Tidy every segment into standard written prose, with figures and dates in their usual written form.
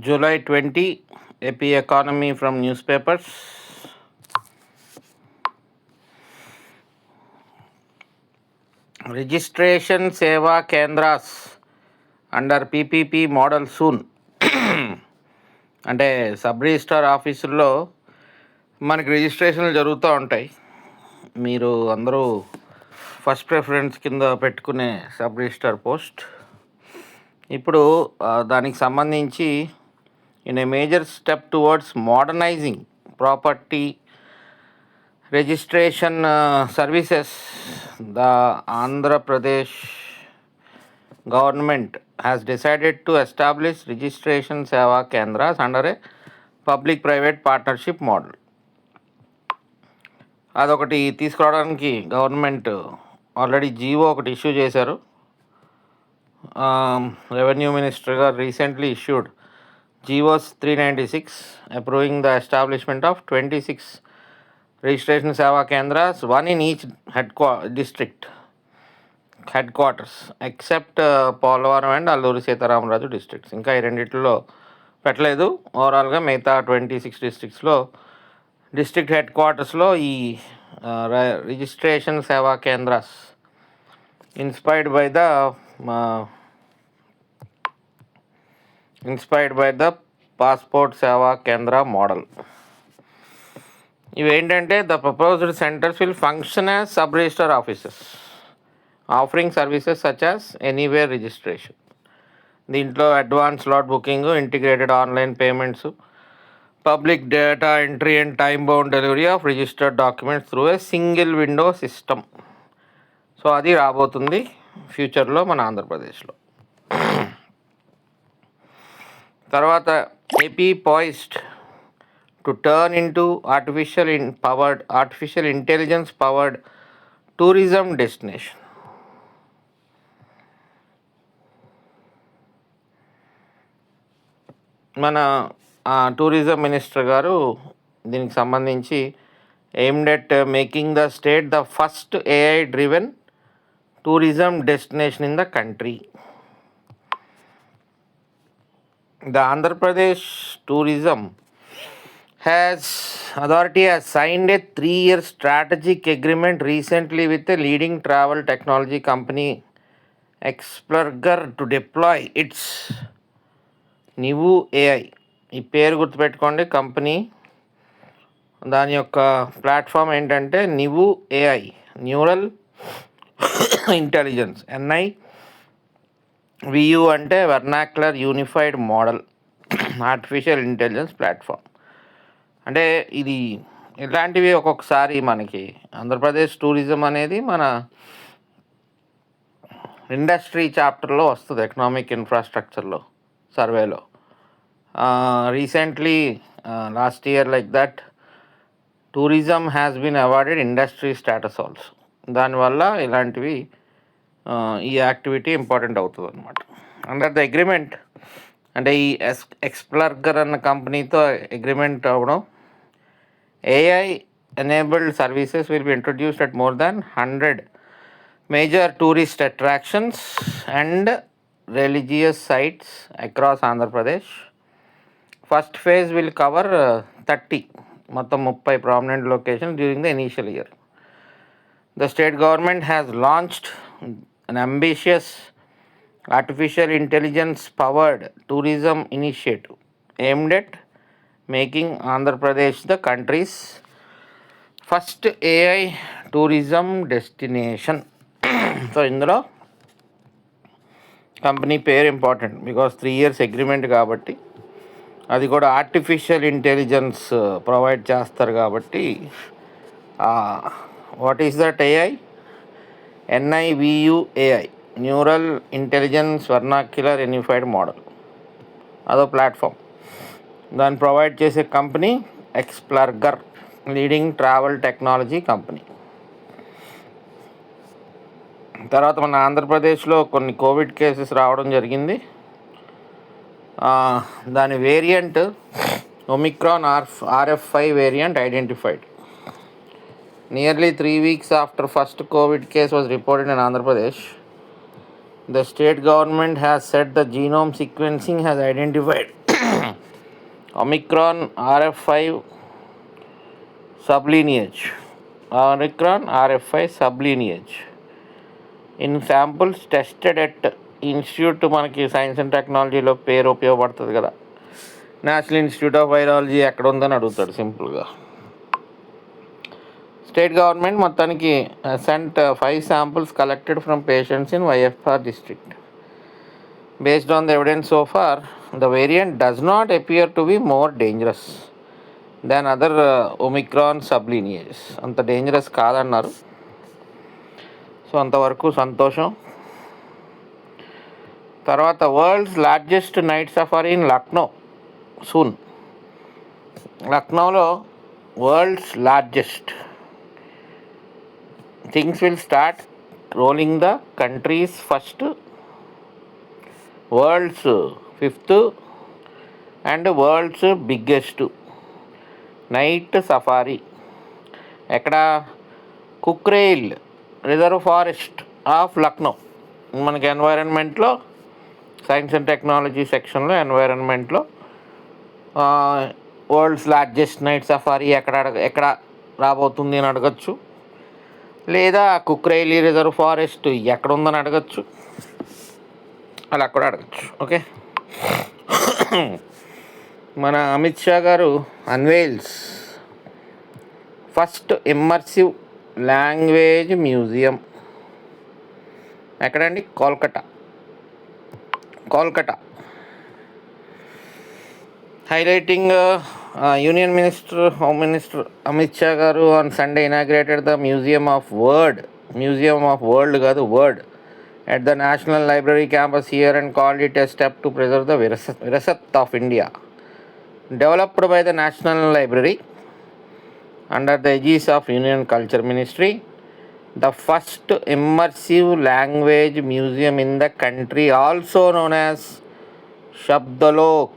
July 20, AP Economy from newspapers. Registration Seva Kendras under PPP model soon. అంటే sub registrar ఆఫీసుల్లో మనకి రిజిస్ట్రేషన్లు జరుగుతూ ఉంటాయి. మీరు అందరూ ఫస్ట్ ప్రిఫరెన్స్ కింద పెట్టుకునే సబ్ రిజిస్ట్రార్ పోస్ట్. ఇప్పుడు దానికి సంబంధించి in a major step towards modernising property registration services, the Andhra Pradesh government has decided to establish registration seva kendras under a public private partnership model. అదొకటి తీసుకురావడానికి government already GO ఒకటి issue చేశారు. Revenue minister గారు recently issued GOs 396 approving the establishment of 26 registration seva kendras, one in each district headquarters except Polavaram and Alluri Sitaramaraju districts. ఇంకా ఈ రెండిట్లో పెట్టలేదు. ఓవరాల్గా మిగతా 26 డిస్ట్రిక్ట్స్లో డిస్ట్రిక్ట్ హెడ్ క్వార్టర్స్లో ఈ registration Seva Kendras inspired by the passport Seva Kendra model. ఇవేంటంటే the proposed centres will function as sub register offices offering services such as anywhere registration. దీంట్లో advance slot booking, integrated online payments, public data entry and time bound delivery of registered documents through a single window system. So అది రాబోతుంది ఫ్యూచర్లో మన ఆంధ్రప్రదేశ్లో. తర్వాత AP poised to turn into artificial intelligence powered tourism destination. మన టూరిజం minister గారు దీనికి సంబంధించి aimed at making the state the first AI driven tourism destination in the country. The Andhra Pradesh tourism authority has signed a 3-year strategic agreement recently with a leading travel technology company Explurger to deploy its Nivu AI. ఈ పేరు గుర్తుపెట్టుకోండి. Company దాని యొక్క platform ఏంటంటే నివు AI, neural intelligence. NIVU అంటే vernacular unified model artificial intelligence platform. అంటే ఇది ఇలాంటివి ఒక్కొక్కసారి మనకి ఆంధ్రప్రదేశ్ టూరిజం అనేది మన ఇండస్ట్రీ చాప్టర్లో వస్తుంది, ఎకనామిక్ ఇన్ఫ్రాస్ట్రక్చర్లో సర్వేలో. Recently last year like that tourism has been awarded industry status also. దానివల్ల ఇలాంటివి ఈ యాక్టివిటీ ఇంపార్టెంట్ అవుతుంది అనమాట. అండర్ ద అగ్రిమెంట్ అంటే ఈ ఎక్స్ప్లర్గర్ అన్న కంపెనీతో అగ్రిమెంట్ అవ్వడం, AI enabled services will be introduced at more than 100 major tourist attractions and religious sites across Andhra Pradesh. First phase will cover 30 మొత్తం 30 prominent locations during the initial year. The state government has launched an ambitious artificial intelligence powered tourism initiative aimed at making Andhra Pradesh the country's first AI tourism destination. So ఇందులో company పేరు important because 3 years agreement కాబట్టి, అది కూడా artificial intelligence provide చేస్తారు కాబట్టి. What is that AI? NIVU AI, neural intelligence vernacular unified model. అదో platform. దాన్ని provide చేసే company Explurger, leading travel technology company. తర్వాత మన ఆంధ్రప్రదేశ్లో కొన్ని కోవిడ్ కేసెస్ రావడం జరిగింది. దాని variant Omicron RF5 variant identified. Nearly 3 weeks after first COVID case was reported in Andhra Pradesh, the state government has said the genome sequencing has identified Omicron RF5 sublineage. Omicron RF5 sublineage. In samples tested at institute మనకి science and టెక్నాలజీలో పేరు ఉపయోగపడుతుంది కదా, national institute of virology ఎక్కడ ఉందని అడుగుతాడు సింపుల్గా. State government మొత్తానికి cent 5 samples collected from patients in YFR district. Based on the evidence so far, the variant does not appear to be more dangerous than other Omicron sublineages. అంత dangerous కాదన్నారు. So అంతవరకు సంతోషం. తర్వాత world's largest night safari in Lucknow soon. లక్నోలో world's largest things will start rolling the country's first world's 5th and world's biggest night safari ఎక్కడ? Kukrail reserve forest of Lucknow. మనకి ఎన్వైరన్మెంట్లో science and technology సెక్షన్లో ఎన్వైరన్మెంట్లో వరల్డ్స్ లార్జెస్ట్ నైట్ సఫారీ ఎక్కడ రాబోతుంది అని అడగచ్చు, లేదా కుక్రేలి రిజర్వ్ ఫారెస్ట్ ఎక్కడ ఉందని అడగచ్చు, అలా కూడా అడగచ్చు. ఓకే, మన Amit Shah garu unveils first immersive language museum. ఎక్కడండి? Kolkata. Highlighting union minister, home minister Amit Shah garu on Sunday inaugurated the museum of world కాదు, word at the National Library campus here and called it a step to preserve the Virasat of India. Developed by the National Library under the aegis of Union Culture Ministry, the first immersive language museum in the country, also known as Shabdalok,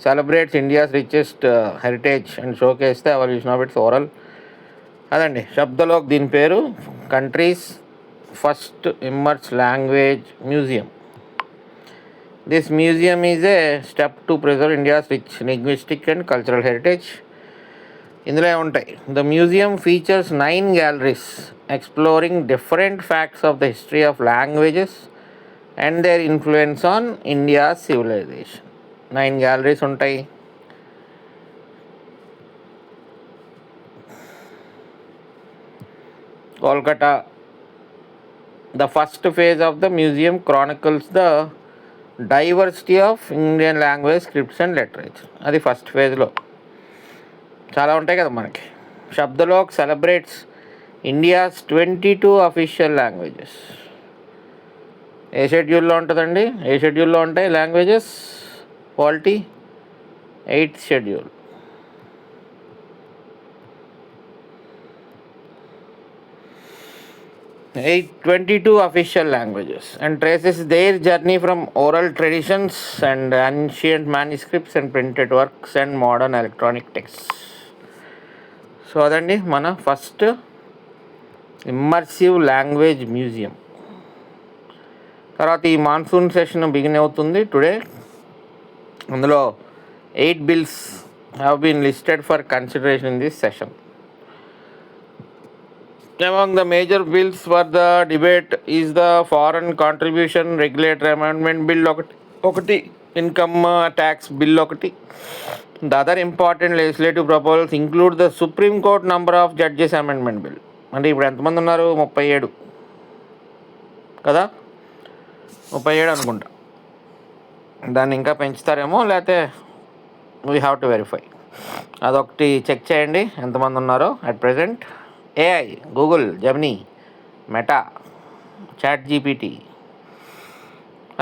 celebrates India's richest heritage and showcases the evolution of its oral. అదండి శబ్దలోక్ దీని పేరు, countries first immersive language museum. This museum is a step to preserve India's rich linguistic and cultural heritage. ఇందులో ఉంటాయి. The museum features 9 galleries exploring different facts of the history of languages and their influence on India civilization. 9 galleries ఉంటాయి. Kolkata. The first phase of the museum chronicles the diversity of Indian language, scripts and literature. అది first ఫేజ్లో చాలా ఉంటాయి కదా మనకి. శబ్దలోక్ celebrates India's 22 official languages. ఏ షెడ్యూల్లో ఉంటుందండి? ఏ షెడ్యూల్లో ఉంటాయి languages? Polity 8th schedule. 22 official languages and traces their journey from oral traditions and ancient manuscripts and printed works and modern electronic texts. So అదండి మన ఫస్ట్ ఇమ్మర్సివ్ లాంగ్వేజ్ మ్యూజియం. తర్వాత ఈ monsoon session begin అవుతుంది today. అందులో 8 bills have been listed for consideration in this session. Among the major bills for the debate is the Foreign Contribution Regulatory Amendment Bill ఒకటి, Income Tax Bill ఒకటి. The other important legislative proposals include the Supreme Court Number of Judges Amendment Bill. అంటే ఇప్పుడు ఎంతమంది ఉన్నారు? 37 కదా, 37 అనుకుంటా. దాన్ని ఇంకా పెంచుతారేమో, లేకపోతే వీ హ్యావ్ టు వెరిఫై. అదొకటి చెక్ చేయండి ఎంతమంది ఉన్నారో at present. AI, Google, Gemini, Meta, ChatGPT.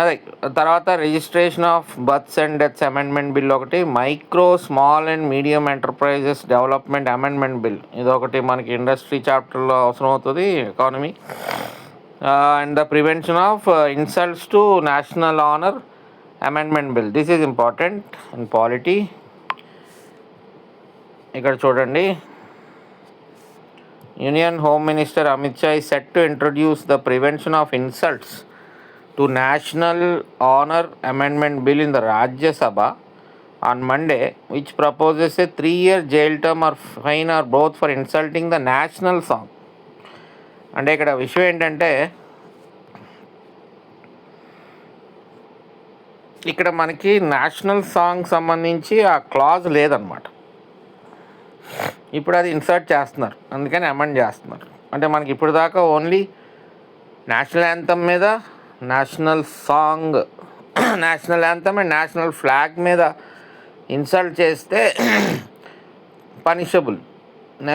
అదే తర్వాత registration of births and deaths amendment bill ఒకటి, micro small and medium enterprises development amendment bill ఇదొకటి మనకి ఇండస్ట్రీ చాప్టర్లో అవసరం అవుతుంది, economy. And the prevention of insults to national honour amendment bill, this is important in polity. ఇక్కడ చూడండి, Union Home Minister Amit Shah is set to introduce the Prevention of Insults to National Honor Amendment Bill in the Rajya Sabha on Monday, which proposes a 3-year jail term or fine or both for insulting the national song. అంటే ఇక్కడ విషయం ఏంటంటే, ఇక్కడ మనకి national song సంబంధించి ఆ clause లేదనమాట. ఇప్పుడు అది ఇన్సర్ట్ చేస్తున్నారు, అందుకని అమెండ్ చేస్తున్నారు. అంటే మనకి ఇప్పుడు దాకా ఓన్లీ నేషనల్ యాంథమ్ మీద, national song, national anthem and national flag మీద ఇన్సల్ట్ చేస్తే పనిషబుల్.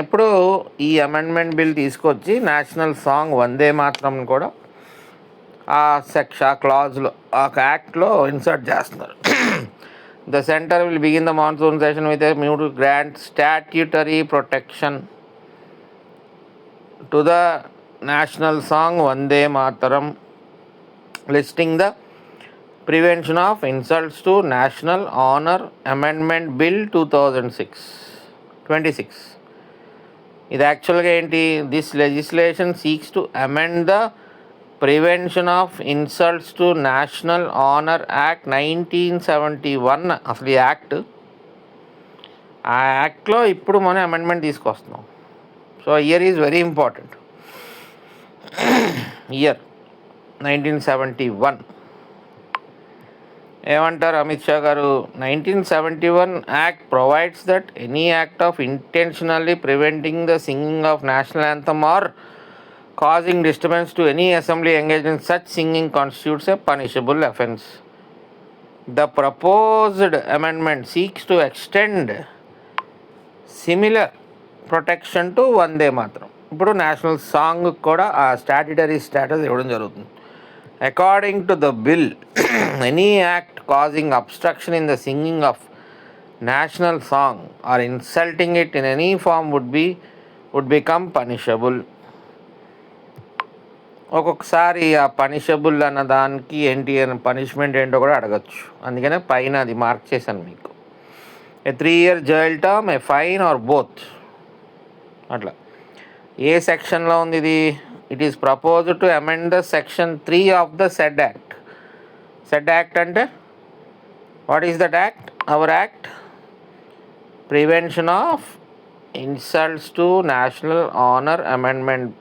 ఇప్పుడు ఈ అమెండ్మెంట్ బిల్ తీసుకొచ్చి నేషనల్ సాంగ్ వందే మాత్రం కూడా ఆ క్లాజ్లో, ఆ యాక్ట్లో ఇన్సర్ట్ చేస్తున్నారు. The center will begin the monsoon session with a move to grant statutory protection to the national song Vande Mataram, listing the Prevention of Insults to National Honor Amendment Bill 2026. ఇది యాక్చువల్గా ఏంటి? This legislation seeks to amend the prevention of insults to national honour act 1971. అసలు ఈ act, ఆ యాక్ట్లో ఇప్పుడు మనం amendment తీసుకొస్తున్నాం. So year is very important. Year 1971. ఏమంటారు అమిత్ షా గారు? 1971 act provides that any act of intentionally preventing the singing of national anthem or causing disturbance to any assembly engaged in such singing constitutes a punishable offence. The proposed amendment seeks to extend similar protection to Vande Mataram. ఇప్పుడు national song కూడా ఆ statutory status ఇవ్వడం జరుగుతుంది. According to the bill, any act causing obstruction in the singing of national song or insulting it in any form would become punishable. ఒక్కొక్కసారి ఆ punishable అన్న దానికి ఏంటి అని పనిష్మెంట్ ఏంటో కూడా అడగచ్చు. అందుకనే పైన అది మార్క్ చేశాను మీకు. A 3-year jail term, a fine or both. అట్లా ఏ సెక్షన్లో ఉంది ఇది? It is proposed to amend the section 3 of the said act. Said act అంటే what is that act? Our act prevention of insults to national honour amendment,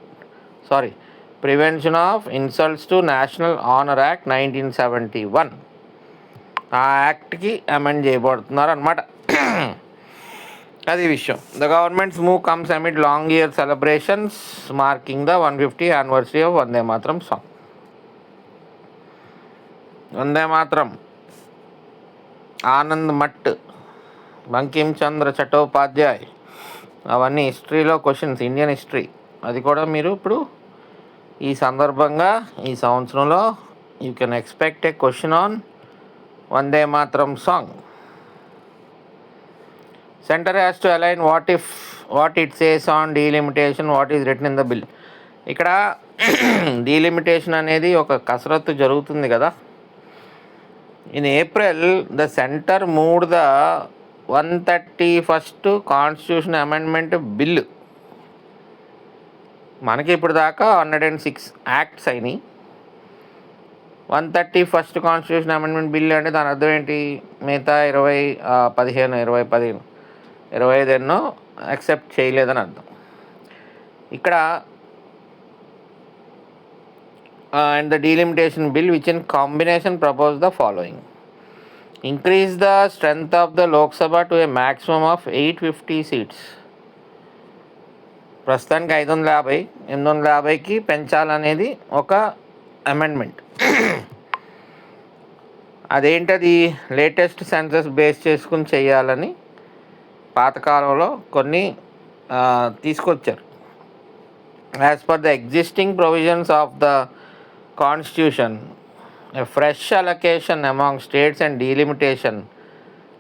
prevention of insults to national honour act 1971. ఆ యాక్ట్కి amend చేయబడుతున్నారు అనమాట. అది విషయం. The government's move comes amid long year celebrations marking the 150th anniversary of Vande Mataram song. వందే మాత్రం, ఆనంద్ మట్, బంకిం చంద్ర చట్టోపాధ్యాయ్, అవన్నీ హిస్టరీలో క్వశ్చన్స్, ఇండియన్ హిస్టరీ. అది కూడా మీరు ఇప్పుడు ఈ సందర్భంగా ఈ సంవత్సరంలో you can expect a question on Vande Mataram song. Centre has to align what it says on delimitation what is written in the bill. ఇక్కడ డీలిమిటేషన్ అనేది ఒక కసరత్తు జరుగుతుంది కదా. In April the centre moved the 131st constitution amendment bill. మనకి ఇప్పుడు దాకా 106 acts అయినాయి. 131st కాన్స్టిట్యూషన్ అమెండ్మెంట్ బిల్ అంటే దాని అర్థం ఏంటి? మిగతా 25 ఎన్నో యాక్సెప్ట్ చేయలేదని అర్థం. ఇక్కడ and the delimitation bill which in combination propose the following: increase the strength of the Lok Sabha to A maximum of 850 seats. ప్రస్తుతానికి 850కి పెంచాలనేది ఒక అమెండ్మెంట్. అదేంటది? లేటెస్ట్ సెన్సస్ బేస్ చేసుకుని చేయాలని పాతకాలంలో కొన్ని తీసుకొచ్చారు. As per the existing provisions of the constitution, a fresh allocation among states and delimitation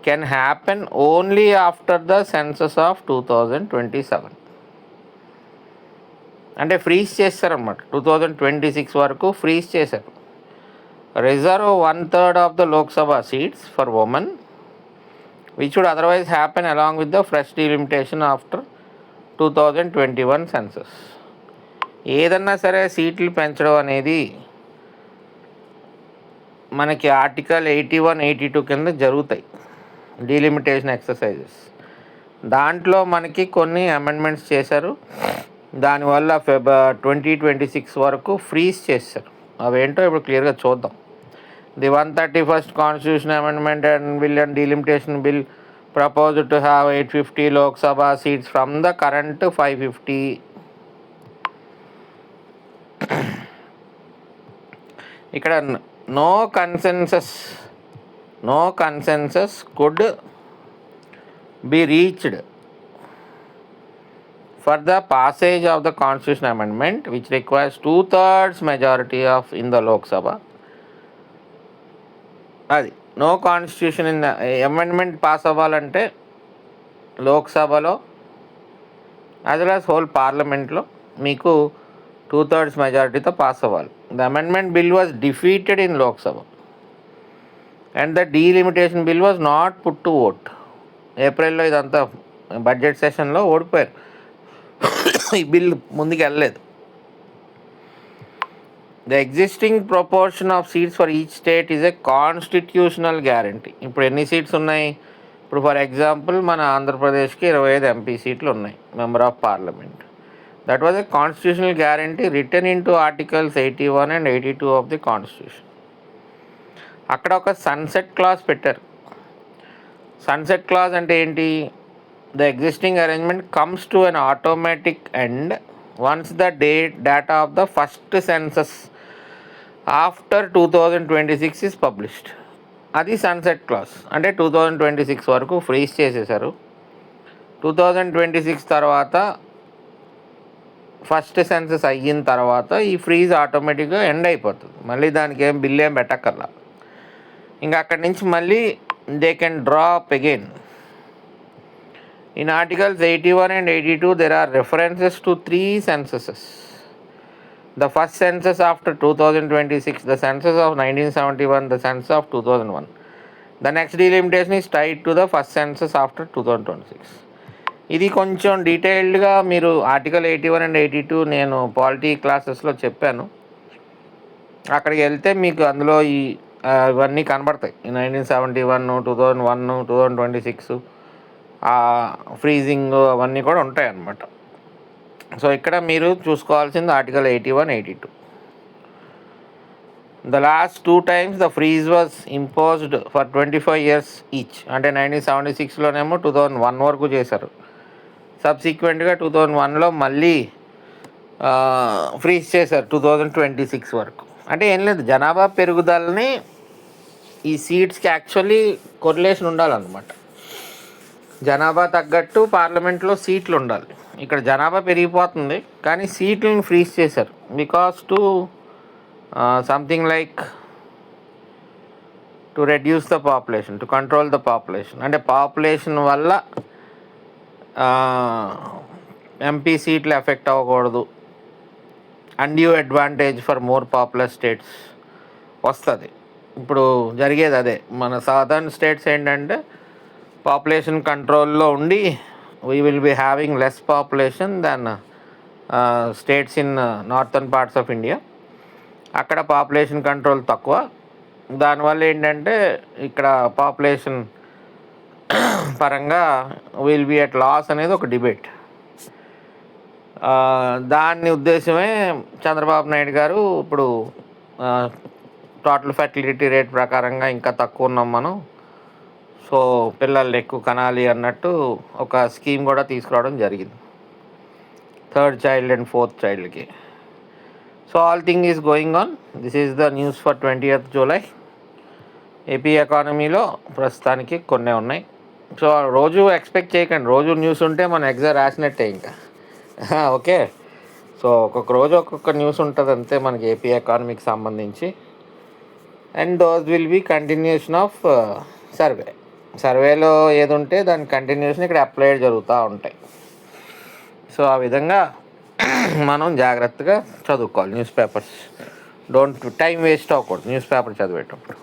can happen only after the census of 2027. అంటే freeze చేస్తారన్నమాట. 2026 వరకు ఫ్రీజ్ చేశారు. Reserve 1/3 of the Lok Sabha seats for women which would otherwise happen along with the fresh delimitation after 2021 census. ఏదన్నా సరే సీట్లు పెంచడం అనేది మనకి ఆర్టికల్ 81, 82 కింద జరుగుతాయి డీలిమిటేషన్ ఎక్సర్సైజెస్. దాంట్లో మనకి కొన్ని అమెండ్మెంట్స్ చేశారు. దానివల్ల 2026 వరకు ఫ్రీజ్ చేశారు. అవేంటో ఇప్పుడు క్లియర్గా చూద్దాం. The 131st Constitution Amendment and Bill and Delimitation Bill proposed to have 850 Lok Sabha seats from the current 550. ఇక్కడ no consensus could be reached for the passage of the Constitution Amendment, which requires 2/3 majority in the Lok Sabha. అది no constitution in the amendment pass అవ్వాలంటే లోక్సభలో as well as whole పార్లమెంట్లో మీకు 2/3 మెజారిటీతో pass అవ్వాలి. The amendment bill was defeated in Lok Sabha and the delimitation bill was not put to vote. ఏప్రిల్లో ఇదంతా budget సెషన్లో ఓడిపోయారు. ఈ బిల్ ముందుకు వెళ్ళలేదు. The existing proportion of seats for each state is a constitutional guarantee. ఇప్పుడు ఎన్ని సీట్స్ ఉన్నాయి? ఇప్పుడు ఫర్ ఎగ్జాంపుల్ మన ఆంధ్రప్రదేశ్కి 25 ఎంపీ సీట్లు ఉన్నాయి, member of parliament. That was a constitutional guarantee return in to articles 81 and 82 of the constitution. అక్కడ ఒక సన్సెట్ క్లాజ్ పెట్టారు. సన్సెట్ క్లాజ్ అంటే ఏంటి? The existing arrangement comes to an automatic end once the data of the first census after 2026 is published. అది sunset clause. అంటే 2026 వరకు freeze చేసేసారు. 2026 తర్వాత ఫస్ట్ సెన్సస్ అయిన తర్వాత ఈ ఫ్రీజ్ ఆటోమేటిక్గా ఎండ్ అయిపోతుంది. మళ్ళీ దానికి ఏం బిల్ ఏం పెట్టక్కర్లా. ఇంకా అక్కడి నుంచి మళ్ళీ they can draw up again. In Articles 81 and 82, there are references to 3 censuses. The first census after 2026, the census of 1971, the census of 2001. The next delimitation is tied to the first census after 2026. ఇది కొంచెం డీటెయిల్డ్గా మీరు article 81 and 82 నేను polity క్లాసెస్లో చెప్పాను. అక్కడికి వెళ్తే మీకు అందులో ఇవన్నీ కనబడతాయి. 1971, 2001, 2026 ఫ్రీజింగ్ అవన్నీ కూడా ఉంటాయి అన్నమాట. సో ఇక్కడ మీరు చూసుకోవాల్సింది article 81, 82. The last 2 times the freeze was imposed for 25 years each. అంటే 1976లోనేమో 2001 వరకు చేశారు. సబ్సిక్వెంట్గా 2001లో మళ్ళీ ఫ్రీజ్ చేశారు 2026 వరకు. అంటే ఏం లేదు, జనాభా పెరుగుదలని ఈ సీట్స్కి యాక్చువల్లీ కొరిలేషన్ ఉండాలన్నమాట. జనాభా తగ్గట్టు పార్లమెంట్లో సీట్లు ఉండాలి. ఇక్కడ జనాభా పెరిగిపోతుంది కానీ సీట్లను ఫ్రీజ్ చేశారు. Because to something like to reduce the population, to control the population. అంటే పాపులేషన్ వల్ల ఎంపీ సీట్లు ఎఫెక్ట్ అవ్వకూడదు. Undue advantage for more popular states వస్తుంది. ఇప్పుడు జరిగేది అదే. మన సదర్న్ స్టేట్స్ ఏంటంటే పాపులేషన్ కంట్రోల్లో ఉండి we will be having less population than states in northern parts of India. అక్కడ పాపులేషన్ కంట్రోల్ తక్కువ. దానివల్ల ఏంటంటే ఇక్కడ పాపులేషన్ పరంగా విల్ బీ అట్ లాస్ అనేది ఒక డిబేట్. దాని ఉద్దేశమే చంద్రబాబు నాయుడు గారు ఇప్పుడు టోటల్ ఫెర్టిలిటీ రేట్ ప్రకారంగా ఇంకా తక్కువ ఉన్నాం మనం, సో పిల్లలు ఎక్కువ కనాలి అన్నట్టు ఒక స్కీమ్ కూడా తీసుకురావడం జరిగింది 3rd child and 4th childకి. So all thing is going on. This is the news for 20th July. AP ఎకానమీలో ప్రస్తుతానికి కొన్ని ఉన్నాయి. సో రోజు ఎక్స్పెక్ట్ చేయకండి, రోజు న్యూస్ ఉంటే మన ఎగ్జామ్ రాసినట్టే ఇంకా. ఓకే, సో ఒక్కొక్క రోజు ఒక్కొక్క న్యూస్ ఉంటుంది అంతే మనకి ఏపీ ఎకానమీకి సంబంధించి. And those will be continuation of సర్వేలో ఏది ఉంటే దాని కంటిన్యూషన్ ఇక్కడ అప్లైడ్ జరుగుతూ ఉంటాయి. సో ఆ విధంగా మనం జాగ్రత్తగా చదువుకోవాలి న్యూస్ పేపర్స్. టైం వేస్ట్ అవ్వకూడదు న్యూస్ పేపర్ చదివేటప్పుడు.